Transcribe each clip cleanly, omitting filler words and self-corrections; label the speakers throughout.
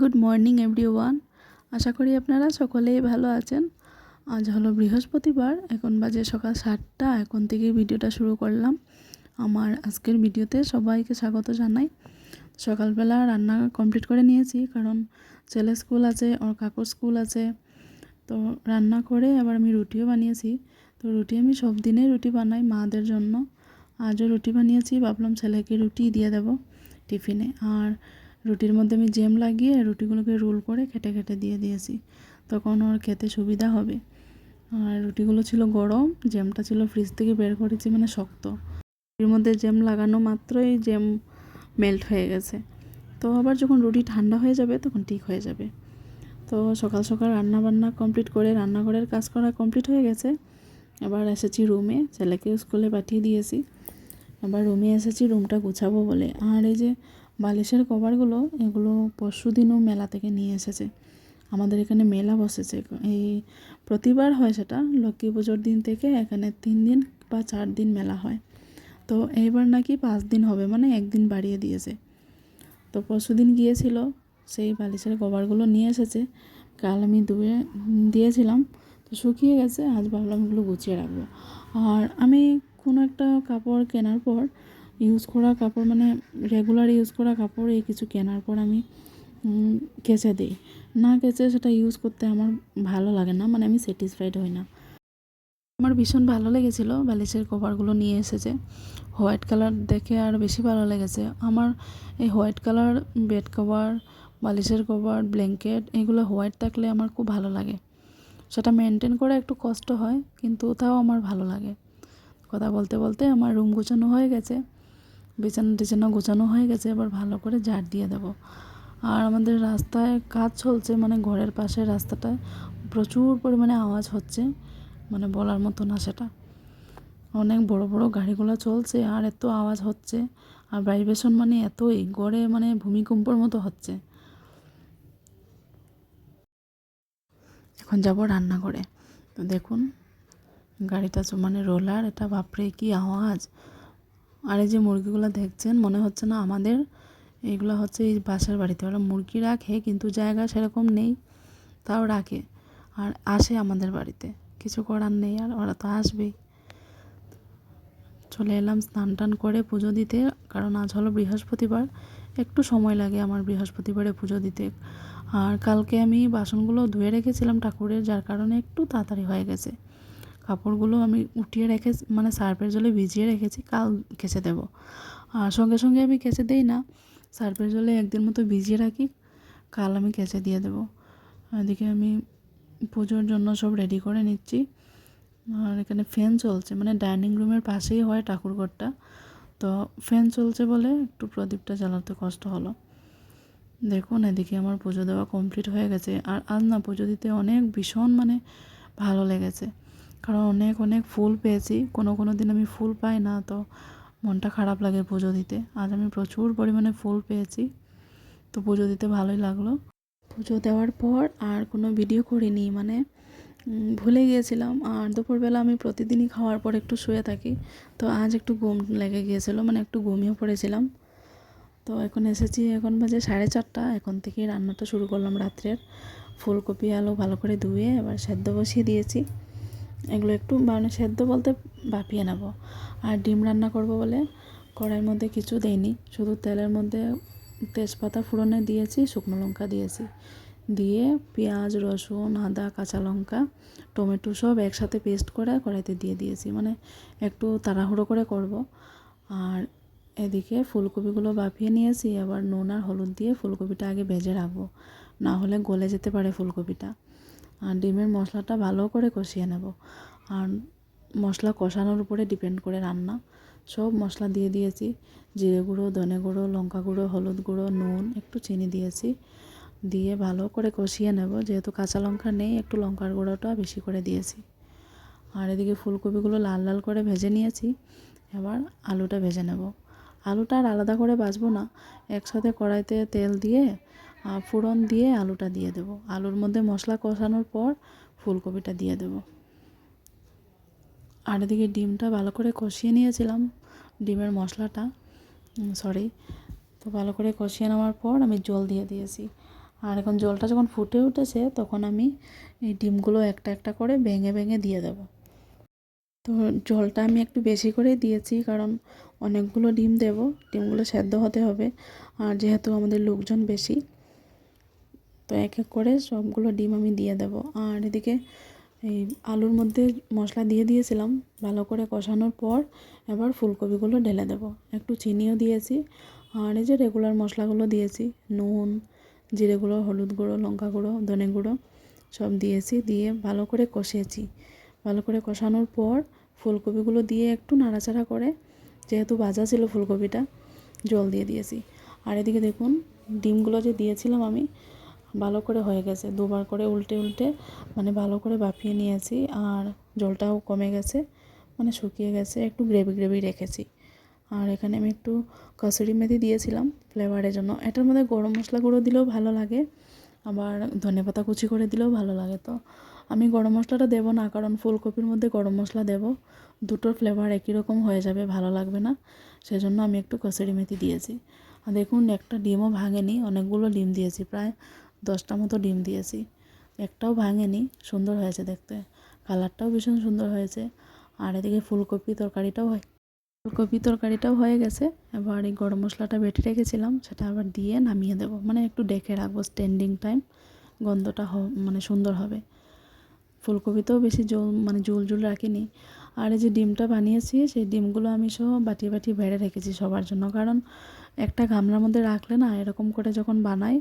Speaker 1: Good morning everyone. আশা করি আপনারা সকলেই ভালো আছেন। আজ হলো বৃহস্পতিবার, এখন বাজে সকাল 7টা। এখন থেকে ভিডিওটা শুরু করলাম। আমার আজকের ভিডিওতে সবাইকে স্বাগত জানাই। সকালবেলা রান্না কমপ্লিট করে নিয়েছি, কারণ ছেলে স্কুল আছে, ওর কাকুর স্কুল আছে। তো রান্না করে আবার আমি রুটিও বানিয়েছি। তো রুটি আমি সব দিনে রুটি বানাই মাদের জন্য। আজও রুটি বানিয়েছি, ভাবলাম ছেলেকে রুটি দিয়ে দেব টিফিনে। আর রুটির মধ্যে আমি জ্যাম লাগিয়ে রুটিগুলোকে রোল করে কেটে কেটে দিয়ে দিয়েছি, তখন ওর খেতে সুবিধা হবে। আর রুটিগুলো ছিল গরম, জ্যামটা ছিল ফ্রিজ থেকে বের করেছি, মানে শক্ত। এর মধ্যে জ্যাম লাগানো মাত্রই জ্যাম মেল্ট হয়ে গেছে। তো আবার যখন রুটি ঠান্ডা হয়ে যাবে তখন ঠিক হয়ে যাবে। তো সকাল সকাল রান্না বান্না কমপ্লিট করে রান্নাঘরের কাজ করা কমপ্লিট হয়ে গেছে। এবার এসেছি রুমে, ছেলেকে স্কুলে পাঠিয়ে দিয়েছি। আবার রুমে এসেছি রুমটা গুছাবো বলে। আর এই যে বালিশের কভারগুলো, এগুলো পরশুদিনও মেলা থেকে নিয়ে এসেছে। আমাদের এখানে মেলা বসেছে, এই প্রতিবার হয় সেটা। লক্ষ্মী পুজোর দিন থেকে এখানে 3 দিন বা 4 দিন মেলা হয়। তো এইবার নাকি 5 দিন হবে, মানে একদিন বাড়িয়ে দিয়েছে। তো পরশুদিন গিয়েছিল, সেই বালিশের কভারগুলো নিয়ে এসেছে। কাল আমি ধুয়ে দিয়েছিলাম, তো শুকিয়ে গেছে। আজ ভাবলাম এগুলো গুছিয়ে রাখবো। আর আমি কোনো একটা কাপড় কেনার পর, ইউজ করা কাপড়, মানে রেগুলার ইউজ করা কাপড়, এই কিছু কেনার পর আমি কেচে দিই। না কেচে সেটা ইউজ করতে আমার ভালো লাগে না, মানে আমি স্যাটিসফাইড হই না। আমার ভীষণ ভালো লেগেছিলো বালিশের কভারগুলো নিয়ে এসেছে। হোয়াইট কালার দেখে আর বেশি ভালো লেগেছে আমার। এই হোয়াইট কালার বেড কভার, বালিশের কভার, ব্ল্যাঙ্কেট, এগুলো হোয়াইট থাকলে আমার খুব ভালো লাগে। সেটা মেনটেন করা একটু কষ্ট হয়, কিন্তু তাও আমার ভালো লাগে। কথা বলতে বলতে আমার রুম গোছানো হয়ে গেছে, বিছানা টিছানা গোছানো হয়ে গেছে। এবার ভালো করে ঝাড় দিয়ে দেবো। আর আমাদের রাস্তায় কাজ চলছে, মানে ঘরের পাশের রাস্তাটায় প্রচুর পরিমাণে আওয়াজ হচ্ছে, মানে বলার মতো না সেটা। অনেক বড় বড় গাড়িগুলো চলছে আর এত আওয়াজ হচ্ছে। আর ভাইব্রেশন মানে এতই, গড়ে মানে ভূমিকম্পর মতো হচ্ছে। এখন যাব রান্না করে। তো দেখুন গাড়িটা মানে রোলার, এটা বাপরে কি আওয়াজ। আর এই যে মুরগিগুলো দেখছেন, মনে হচ্ছে না আমাদের, এইগুলো হচ্ছে এই পাশের বাড়িতে। ওরা মুরগি রাখে, কিন্তু জায়গা সেরকম নেই, তাও রাখে আর আসে আমাদের বাড়িতে। কিছু করার নেই, আর ওরা তো আসবেই। চলে এলাম স্নান টান করে পুজো দিতে, কারণ আজ হলো বৃহস্পতিবার। একটু সময় লাগে আমার বৃহস্পতিবারে পুজো দিতে। আর কালকে আমি বাসনগুলো ধুয়ে রেখেছিলাম ঠাকুরের, যার কারণে একটু তাড়াতাড়ি হয়ে গেছে। কাপড়গুলো আমি উঠিয়ে রেখে, মানে সার্ফের জলে ভিজিয়ে রেখেছি, কাল কেচে দেবো। আর সঙ্গে সঙ্গে আমি কেচে দিই না, সার্ফের জলে একদিন মতো ভিজিয়ে রাখি, কাল আমি কেচে দিয়ে দেবো। এদিকে আমি পুজোর জন্য সব রেডি করে নিচ্ছি। আর এখানে ফ্যান চলছে, মানে ডাইনিং রুমের পাশেই হয় ঠাকুরঘরটা। তো ফ্যান চলছে বলে একটু প্রদীপটা জ্বালাতে কষ্ট হলো। দেখুন এদিকে আমার পুজো দেওয়া কমপ্লিট হয়ে গেছে। আর আজ না পুজো দিতে অনেক ভীষণ মানে ভালো লেগেছে, কারণ অনেক অনেক ফুল পেয়েছি। কোনো কোনো দিন আমি ফুল পাই না, তো মনটা খারাপ লাগে পুজো দিতে। আজ আমি প্রচুর পরিমাণে ফুল পেয়েছি, তো পুজো দিতে ভালোই লাগলো। পুজো দেওয়ার পর আর কোনো ভিডিও করিনি, মানে ভুলে গিয়েছিলাম। আর দুপুরবেলা আমি প্রতিদিনই খাওয়ার পর একটু শুয়ে থাকি, তো আজ একটু ঘুম লেগে গিয়েছিলো, মানে একটু ঘুমিয়ে পড়েছিলাম। তো এখন এসেছি, এখন বাজে 4:30। এখন থেকে রান্নাটা শুরু করলাম রাত্রের। ফুলকপি আলু ভালো করে ধুয়ে এবার সেদ্ধ বসিয়ে দিয়েছি। এগুলো একটু মানে সেদ্ধ বলতে ভাপিয়ে নেব। আর ডিম রান্না করব বলে কড়াইয়ের মধ্যে কিছু দেইনি, শুধু তেলের মধ্যে তেজপাতা ফোড়নে দিয়েছি, শুকনো লঙ্কা দিয়েছি, দিয়ে পেঁয়াজ, রসুন, আদা, কাঁচা লঙ্কা, টমেটো সব একসাথে পেস্ট করে কড়াইতে দিয়ে দিয়েছি, মানে একটু তাড়াহুড়ো করে করব। আর এদিকে ফুলকপিগুলো ভাপিয়ে নিয়েছি। আবার নুন আর হলুদ দিয়ে ফুলকপিটা আগে ভেজে রাখবো, না হলে গলে যেতে পারে ফুলকপিটা। আর ডিমের মশলাটা ভালো করে কষিয়ে নেব। আর মশলা কষানোর উপরে ডিপেন্ড করে রান্না। সব মশলা দিয়ে দিয়েছি, জিরে গুঁড়ো, ধনে গুঁড়ো, লঙ্কা গুঁড়ো, হলুদ গুঁড়ো, নুন, একটু চিনি দিয়েছি। দিয়ে ভালো করে কষিয়ে নেব। যেহেতু কাঁচা লঙ্কা নেই, একটু লঙ্কার গুঁড়োটা বেশি করে দিয়েছি। আর এদিকে ফুলকপিগুলো লাল লাল করে ভেজে নিয়েছি। এবার আলুটা ভেজে নেব। আলুটা আর আলাদা করে ভাজবো না, একসাথে কড়াইতে তেল দিয়ে ফোড়ন দিয়ে আলুটা দিয়ে দেবো। আলুর মধ্যে মশলা কষানোর পর ফুলকপিটা দিয়ে দেবো। আর এদিকে ডিমটা ভালো করে কষিয়ে নিয়েছিলাম, ডিমের মশলাটা তো ভালো করে কষিয়ে নেওয়ার পর আমি জল দিয়ে দিয়েছি। আর এখন জলটা যখন ফুটে উঠেছে তখন আমি এই ডিমগুলো একটা একটা করে ভেঙে ভেঙে দিয়ে দেবো। তো জলটা আমি একটু বেশি করে দিয়েছি, কারণ অনেকগুলো ডিম দেব, ডিমগুলো সেদ্ধ হতে হবে। আর যেহেতু আমাদের লোকজন বেশি, তো এক এক করে সবগুলো ডিম আমি দিয়ে দেব। আর এদিকে এই আলুর মধ্যে মশলা দিয়ে দিয়েছিলাম, ভালো করে কষানোর পর এবার ফুলকপিগুলো ঢেলে দেব। একটু চিনিও দিয়েছি, আর এই যে রেগুলার মশলাগুলো দিয়েছি, নুন, জিরে গুঁড়ো, হলুদ গুঁড়ো, লঙ্কা গুঁড়ো, ধনে গুঁড়ো সব দিয়েছি, দিয়ে ভালো করে কষিয়েছি। ভালো করে কষানোর পর ফুলকপিগুলো দিয়ে একটু নাড়াচাড়া করে, যেহেতু ভাজা ছিল ফুলকপিটা, জল দিয়ে দিয়েছি। আর এদিকে দেখুন ডিমগুলো যে দিয়েছিলাম আমি, ভালো করে হয়ে গেছে, দুবার করে উল্টে উল্টে মানে ভালো করে ভাপিয়ে নিয়েছি। আর জলটাও কমে গেছে, মানে শুকিয়ে গেছে, একটু গ্রেভি গ্রেভি রেখেছি। আর এখানে আমি একটু কসুরি মেথি দিয়েছিলাম ফ্লেভারের জন্য। এটার মধ্যে গরম মশলা গুঁড়ো দিলেও ভালো লাগে, আবার ধনেপাতা কুচি করে দিলেও ভালো লাগে। তো আমি গরম মশলাটা দেবো না, কারণ ফুলকপির মধ্যে গরম মশলা দেব, দুটোর ফ্লেভার একই রকম হয়ে যাবে, ভালো লাগবে না, সেজন্য আমি একটু কসুরি মেথি দিয়েছি। আর দেখুন একটা ডিমও ভাঙেনি, অনেকগুলো ডিম দিয়েছি, প্রায় 10টা মতো ডিম দিয়েছি, একটাও ভাঙেনি, সুন্দর হয়েছে দেখতে, কালারটাও ভীষণ সুন্দর হয়েছে। আর এদিকে ফুলকপি তরকারিটাও হয়ে গেছে। এবার এই গরম মশলাটা বেটে রেখেছিলাম সেটা আবার দিয়ে নামিয়ে দেব, মানে একটু ডেকে রাখবো স্ট্যান্ডিং টাইম, গন্ধটা মানে সুন্দর হবে। ফুলকপিতেও বেশি ঝোল ঝোল রাখিনি। আর এই যে ডিমটা বানিয়েছি, সেই ডিমগুলো আমি সব বাটি বাটি বেড়ে রেখেছি সবার জন্য, কারণ একটা গামলার মধ্যে রাখলে না, এরকম করে যখন বানাই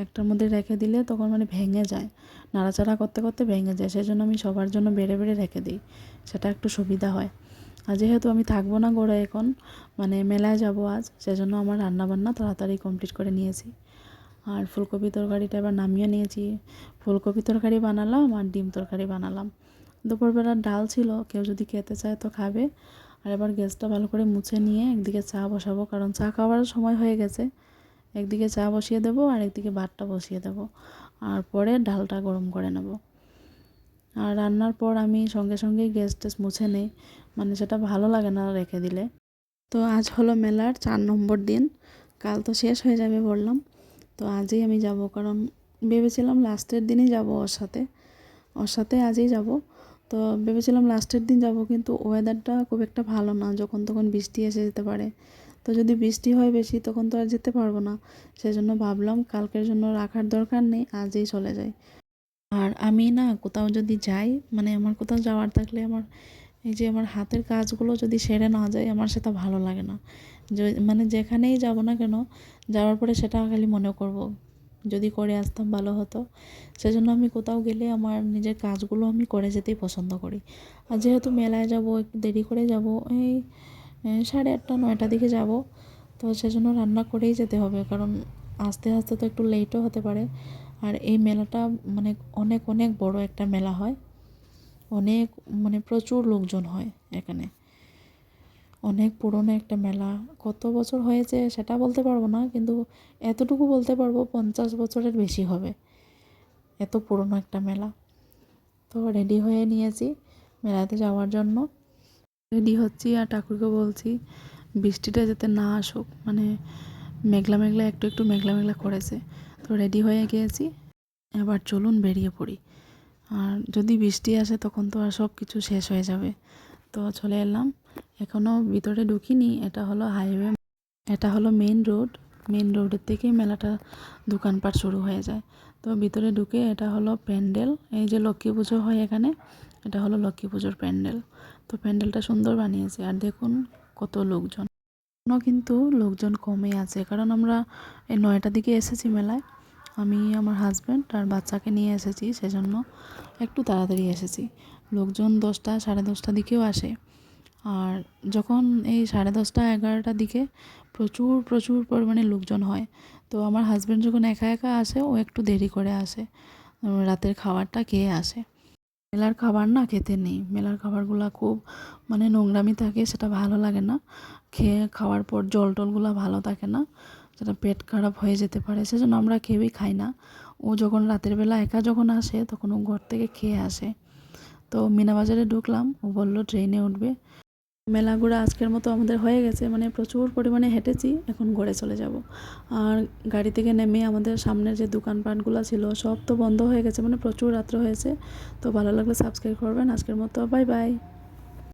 Speaker 1: একটার মধ্যে রেখে দিলে তখন মানে ভেঙে যায়, নাড়াচাড়া করতে করতে ভেঙে যায়, সেই জন্য আমি সবার জন্য বেড়ে বেড়ে রেখে দিই, সেটা একটু সুবিধা হয়। আর যেহেতু আমি থাকবো না ঘরে এখন, মানে মেলায় যাব আজ, সেজন্য আমার রান্নাবান্না তাড়াতাড়ি কমপ্লিট করে নিয়েছি। আর ফুলকপি তরকারিটা এবার নামিয়ে নিয়েছি, ফুলকপি তরকারি বানালাম আর ডিম তরকারি বানালাম। দুপুরবেলার ডাল ছিল, কেউ যদি খেতে চায় তো খাবে। আর এবার গ্যাসটা ভালো করে মুছে নিয়ে একদিকে চা বসাবো, কারণ চা খাওয়ার সময় হয়ে গেছে। একদিকে চা বসিয়ে দেবো আর একদিকে ভাতটা বসিয়ে দেবো, আর পরে ডালটা গরম করে নেব। আর রান্নার পর আমি সঙ্গে সঙ্গেই গ্যাস ট্যাস মুছে নেই, মানে সেটা ভালো লাগে না রেখে দিলে। তো আজ হলো মেলার 4 নম্বর দিন, কাল তো শেষ হয়ে যাবে বললাম। তো আজই আমি যাব, কারণ ভেবেছিলাম লাস্টের দিনই যাব ওর সাথে আজই যাব। তো ভেবেছিলাম লাস্টের দিন যাব, কিন্তু ওয়েদারটা খুব একটা ভালো না, যখন তখন বৃষ্টি এসে যেতে পারে। তো যদি বৃষ্টি হয় বেশি তখন তো আর যেতে পারবো না, সেজন্য ভাবলাম কালকের জন্য রাখার দরকার নেই, আজই চলে যাই। আর আমি না কোথাও যদি যাই, মানে আমার কোথাও যাওয়ার থাকলে আমার এই যে আমার হাতের কাজগুলো যদি সেরে না যায়, আমার সেটা ভালো লাগে না। মানে যেখানেই যাব না কেন, যাওয়ার পরে সেটা খালি মনে করব যদি করে আসতাম ভালো হতো। সেজন্য আমি কোথাও গেলে আমার নিজের কাজগুলো আমি করে যেতেই পছন্দ করি। আর যেহেতু মেলায় যাব, একটু দেরি করে যাব, এই 8:30 9টার দিকে যাব, তো সেজন্য রান্না করেই যেতে হবে, কারণ আস্তে আস্তে তো একটু লেটও হতে পারে। আর এই মেলাটা মানে অনেক অনেক বড় একটা মেলা হয়, অনেক মানে প্রচুর লোকজন হয় এখানে, অনেক পুরনো একটা মেলা। কত বছর হয়েছে সেটা বলতে পারবো না, কিন্তু এতটুকু বলতে পারবো 50 বছরের বেশি হবে, এত পুরনো একটা মেলা। তো রেডি হয়ে নিয়েছি মেলাতে যাওয়ার জন্য, রেডি হচ্ছি আর ঠাকুরকে বলছি বৃষ্টিটা যাতে না আসুক, মানে মেঘলা মেঘলা একটু একটু মেঘলা মেঘলা করেছে। তো রেডি হয়ে গিয়েছি, এবার চলুন বেরিয়ে পড়ি। আর যদি বৃষ্টি আসে তখন তো আর সব কিছু শেষ হয়ে যাবে। তো চলে এলাম, এখনও ভিতরে ঢুকিনি, এটা হলো হাইওয়ে, এটা হলো মেন রোডের থেকেই মেলাটা দোকানপাট শুরু হয়ে যায়। তো ভিতরে ঢুকে এটা হলো প্যান্ডেল, এই যে লক্ষ্মী পুজো হয় এখানে, এটা হলো লক্ষ্মী পুজোর প্যান্ডেল। তো প্যান্ডেলটা সুন্দর বানিয়েছে, আর দেখুন কত লোকজন, এখনও কিন্তু লোকজন কমে আছে, কারণ আমরা এই 9টার দিকে এসেছি মেলায়, আমি আমার হাজব্যান্ড আর বাচ্চাকে নিয়ে এসেছি, সেজন্য একটু তাড়াতাড়ি এসেছি। লোকজন 10টা 10:30টার দিকেও আসে। আর যখন এই 10:30 11টার দিকে প্রচুর প্রচুর পরিমাণে লোকজন হয়। তো আমার হাজব্যান্ড যখন একা একা আসে, ও একটু দেরি করে আসে, রাতের খাবারটা খেয়ে আসে। মেলার খাবার না খেতে নেই, মেলার খাবারগুলো খুব মানে নোংরামি থাকে, সেটা ভালো লাগে না। খাওয়ার পর জল টলগুলো ভালো থাকে না, সেটা পেট খারাপ হয়ে যেতে পারে, সেজন্য আমরা কেউই খাই না। ও যখন রাতের বেলা একা যখন আসে তখন ও ঘর থেকে খেয়ে আসে। তো মিনা বাজারে ঢুকলাম, ও বললো ট্রেনে উঠবে। মেলা ঘোরা আজকের মতো আমাদের হয়ে গেছে, মানে প্রচুর পরিমাণে হেঁটেছি, এখন ঘরে চলে যাব। আর গাড়ি থেকে নেমে আমাদের সামনের যে দোকানপাটগুলো ছিল সব তো বন্ধ হয়ে গেছে, মানে প্রচুর রাত্র হয়েছে। তো ভালো লাগলে সাবস্ক্রাইব করবেন। আজকের মতো বাই বাই।